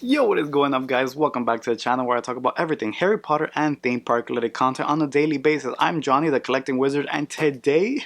Yo, what is going up, guys? Welcome back to the channel where I talk about everything Harry Potter and theme park related content on a daily basis. I'm Johnny, the collecting wizard, and today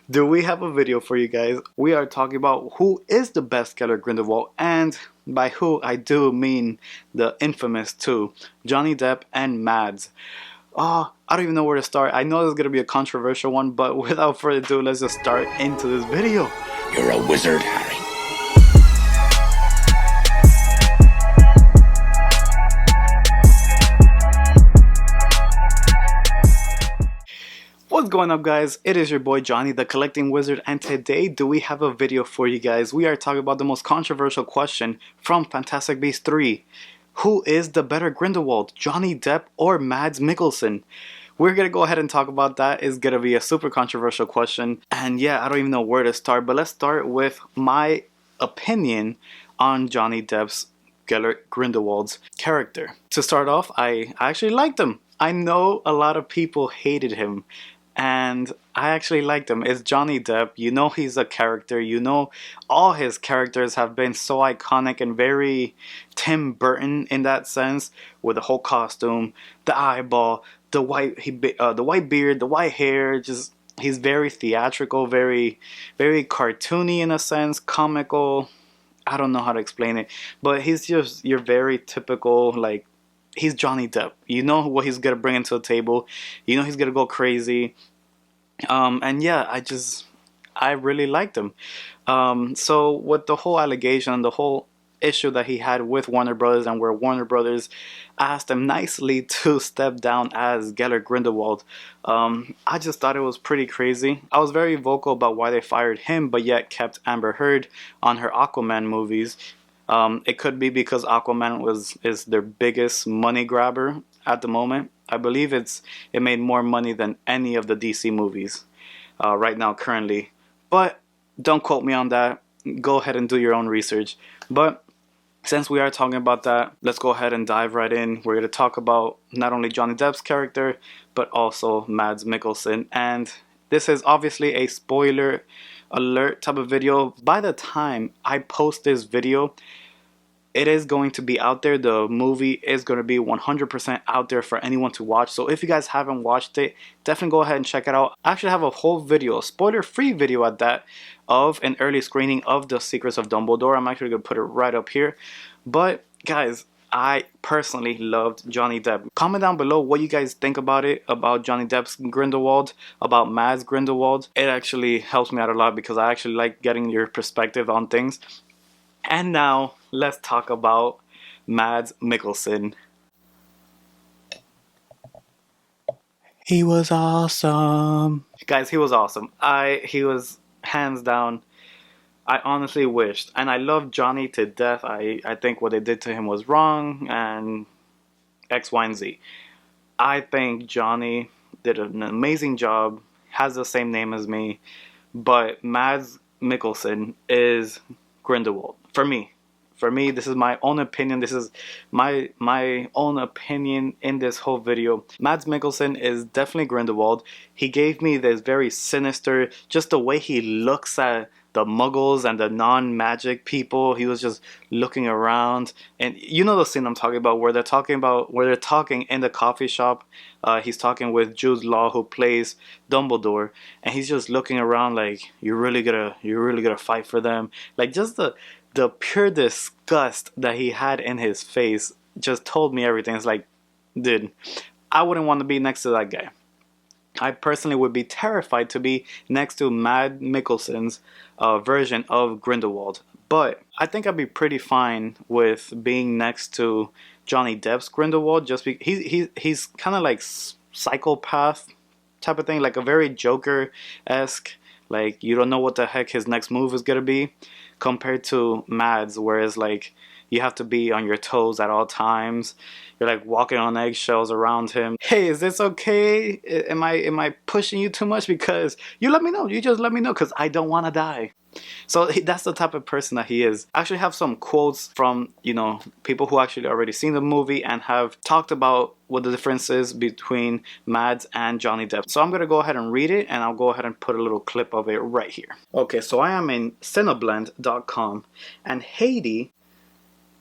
we have a video for you guys. We are talking about who is the best killer Grindelwald, and by who I do mean the infamous two, Johnny Depp and Mads. I don't even know where to start. I know this is going to be a controversial one, but without further ado, let's just start into this video. You're a wizard, Harry. What's going up, guys? It is your boy Johnny, the collecting wizard, and today we have a video for you guys. We are talking about the most controversial question from Fantastic Beasts 3. Who is the better Grindelwald, Johnny Depp or Mads Mikkelsen? We're gonna go ahead and talk about that. It's gonna be a super controversial question, and yeah, I don't even know where to start, but let's start with my opinion on Johnny Depp's Gellert Grindelwald's character. To start off, I actually liked him. I know a lot of people hated him, and I actually liked him. It's Johnny Depp. You know he's a character. You know all his characters have been so iconic and very Tim Burton in that sense, with the whole costume, the eyeball, the white beard, the white hair. Just he's very theatrical, very cartoony in a sense, comical. I don't know how to explain it, but he's just your very typical, like, he's Johnny Depp. You know what he's gonna bring into the table. You know he's gonna go crazy. And yeah, I really liked him. So with the whole allegation, the whole issue that he had with Warner Brothers, and where Warner Brothers asked him nicely to step down as Gellert Grindelwald, I just thought it was pretty crazy. I was very vocal about why they fired him, but yet kept Amber Heard on her Aquaman movies. It could be because Aquaman is their biggest money grabber at the moment. I believe it made more money than any of the DC movies right now currently. But don't quote me on that. Go ahead and do your own research. But since we are talking about that, let's go ahead and dive right in. We're going to talk about not only Johnny Depp's character, but also Mads Mikkelsen. And this is obviously a spoiler alert type of video. By the time I post this video, it is going to be out there. The movie is going to be 100% out there for anyone to watch. So if you guys haven't watched it, definitely go ahead and check it out. I actually have a whole video, a spoiler-free video at that, of an early screening of The Secrets of Dumbledore. I'm actually going to put it right up here. But guys, I personally loved Johnny Depp. Comment down below what you guys think about it, about Johnny Depp's Grindelwald, about Mads Grindelwald. It actually helps me out a lot because I actually like getting your perspective on things. And now, let's talk about Mads Mikkelsen. He was awesome. Guys, he was awesome. He was hands down. I honestly wished, and I love Johnny to death. I think what they did to him was wrong, and X, Y, and Z. I think Johnny did an amazing job, has the same name as me, but Mads Mikkelsen is Grindelwald. For me, this is my own opinion. This is my own opinion in this whole video. Mads Mikkelsen is definitely Grindelwald. He gave me this very sinister, just the way he looks at the muggles and the non-magic people. He was just looking around, and you know the scene I'm talking about, where they're talking in the coffee shop. He's talking with Jude Law, who plays Dumbledore, and he's just looking around like, you're really gonna fight for them. Like, just the pure disgust that he had in his face just told me everything. It's like, dude, I wouldn't want to be next to that guy. I personally would be terrified to be next to Mads Mikkelsen's version of Grindelwald. But I think I'd be pretty fine with being next to Johnny Depp's Grindelwald. Just because he's kind of like psychopath type of thing, like a very Joker-esque. Like, you don't know what the heck his next move is gonna be, compared to Mads, whereas like you have to be on your toes at all times. You're like walking on eggshells around him. Hey, is this okay? Am I pushing you too much? Because you let me know. You just let me know, because I don't want to die. So that's the type of person that he is. I actually have some quotes from, you know, people who actually already seen the movie and have talked about what the difference is between Mads and Johnny Depp. So I'm going to go ahead and read it, and I'll go ahead and put a little clip of it right here. Okay, so I am in cineblend.com, and Haiti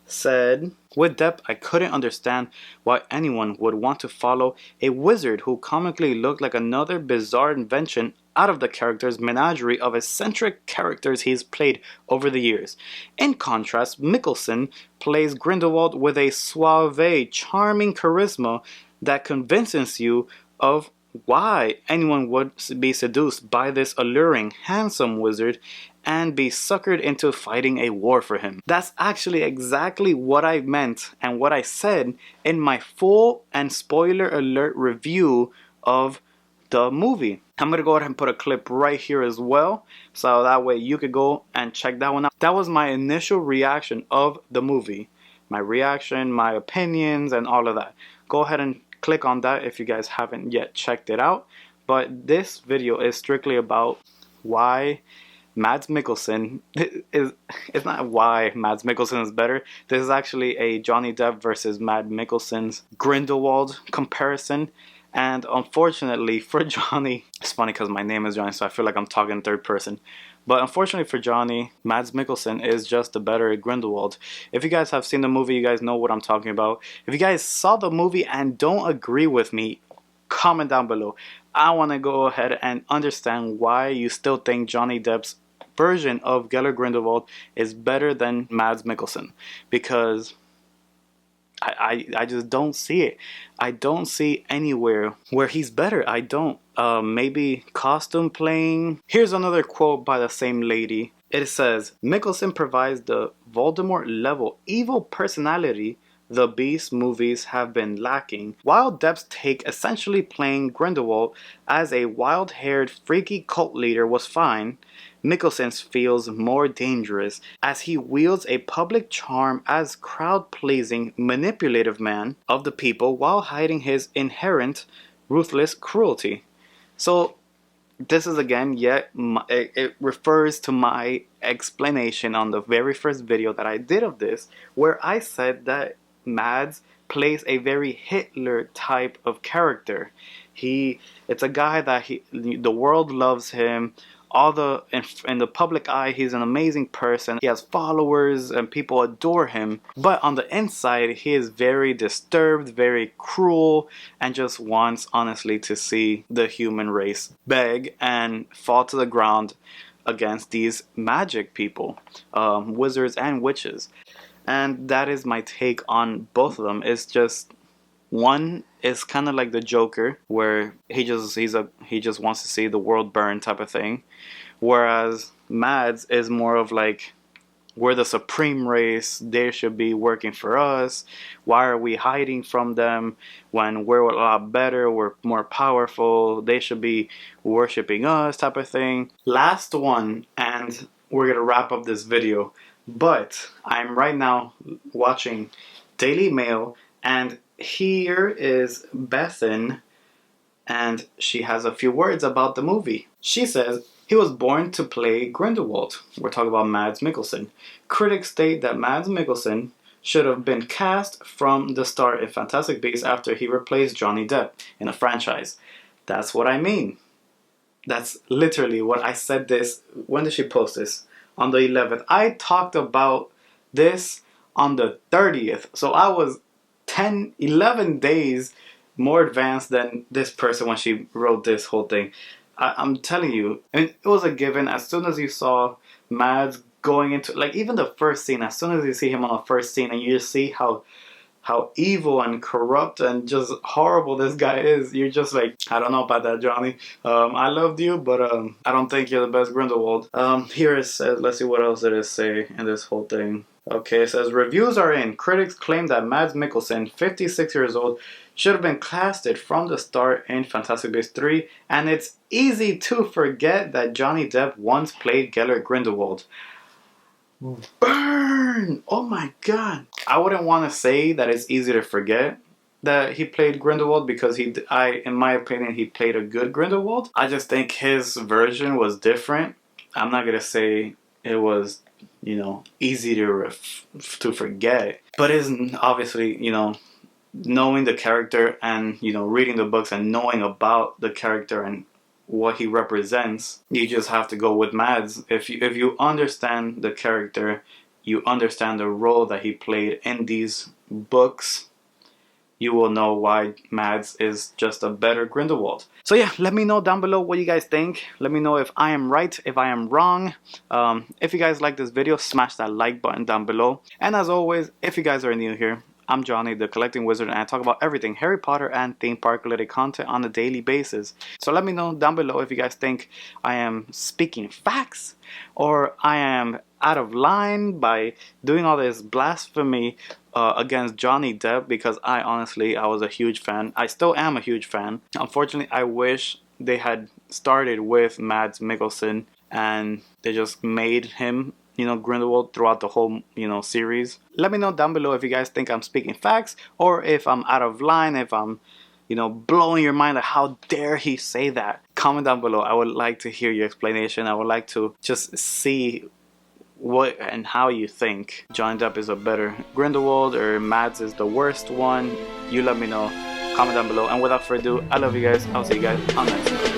said, with Depp, I couldn't understand why anyone would want to follow a wizard who comically looked like another bizarre invention out of the character's menagerie of eccentric characters he's played over the years. In contrast, Mikkelsen plays Grindelwald with a suave, charming charisma that convinces you of why anyone would be seduced by this alluring, handsome wizard and be suckered into fighting a war for him. That's actually exactly what I meant and what I said in my full and spoiler alert review of the movie. I'm gonna go ahead and put a clip right here as well, so that way you could go and check that one out. That was my initial reaction of the movie. My reaction, my opinions, and all of that. Go ahead and click on that if you guys haven't yet checked it out. But this video is strictly about why Mads Mikkelsen is, it's not why Mads Mikkelsen is better. This is actually a Johnny Depp versus Mads Mikkelsen's Grindelwald comparison. And unfortunately for Johnny, it's funny because my name is Johnny, so I feel like I'm talking third person. But unfortunately for Johnny, Mads Mikkelsen is just the better Grindelwald. If you guys have seen the movie, you guys know what I'm talking about. If you guys saw the movie and don't agree with me, comment down below. I want to go ahead and understand why you still think Johnny Depp's version of Gellert Grindelwald is better than Mads Mikkelsen, because I just don't see it. I don't see anywhere where he's better. I don't. Maybe costume playing. Here's another quote by the same lady. It says, Mikkelsen provides the Voldemort level evil personality the Beast movies have been lacking, while Depp's take essentially playing Grindelwald as a wild-haired freaky cult leader was fine. Mikkelsen's feels more dangerous as he wields a public charm as crowd-pleasing, manipulative man of the people while hiding his inherent ruthless cruelty. So this is again it refers to my explanation on the very first video that I did of this, where I said that Mads plays a very Hitler type of character. It's a guy that the world loves him. In the public eye, he's an amazing person. He has followers and people adore him. But on the inside, he is very disturbed, very cruel, and just wants, honestly, to see the human race beg and fall to the ground against these magic people, wizards and witches. And that is my take on both of them. It's just, one is kind of like the Joker, where he just wants to see the world burn type of thing, whereas Mads is more of like, we're the supreme race, they should be working for us. Why are we hiding from them when we're a lot better, we're more powerful, they should be worshiping us type of thing. Last one, and we're gonna wrap up this video. But I'm right now watching Daily Mail, and here is Bethan, and she has a few words about the movie. She says, he was born to play Grindelwald. We're talking about Mads Mikkelsen. Critics state that Mads Mikkelsen should have been cast from the start in Fantastic Beasts after he replaced Johnny Depp in a franchise. That's what I mean. That's literally what I said this. When did she post this? On the 11th. I talked about this on the 30th. So I was 11 days more advanced than this person when she wrote this whole thing. I'm telling you, and it was a given. As soon as you saw Mads going into, like, even the first scene, as soon as you see him on the first scene and you just see how evil and corrupt and just horrible this guy is, you're just like, I don't know about that, Johnny. I loved you, but I don't think you're the best Grindelwald. Here it says, let's see what else did it say in this whole thing. Okay, it says, reviews are in. Critics claim that Mads Mikkelsen, 56 years old, should have been casted from the start in Fantastic Beasts 3, and it's easy to forget that Johnny Depp once played Gellert Grindelwald. Burn! Oh my god. I wouldn't want to say that it's easy to forget that he played Grindelwald, because in my opinion, he played a good Grindelwald. I just think his version was different. I'm not gonna say it was, easy to forget, but it's obviously, knowing the character and, reading the books and knowing about the character and what he represents, you just have to go with Mads. If you understand the character you understand the role that he played in these books, you will know why Mads is just a better Grindelwald. So yeah, let me know down below what you guys think. Let me know if I am right, if I am wrong. If you guys like this video, smash that like button down below. And as always, if you guys are new here, I'm Johnny, the Collecting Wizard, and I talk about everything Harry Potter and theme park related content on a daily basis. So let me know down below if you guys think I am speaking facts or I am out of line by doing all this blasphemy against Johnny Depp, because I was a huge fan. I still am a huge fan. Unfortunately, I wish they had started with Mads Mikkelsen and they just made him, you know, Grindelwald throughout the whole, you know, series. Let me know down below if you guys think I'm speaking facts or if I'm out of line, if I'm, you know, blowing your mind, like how dare he say that. Comment down below. I would like to hear your explanation. I would like to just see what and how you think Johnny Depp is a better Grindelwald or Mads is the worst one. You let me know. Comment down below. And without further ado, I love you guys. I'll see you guys on the next one.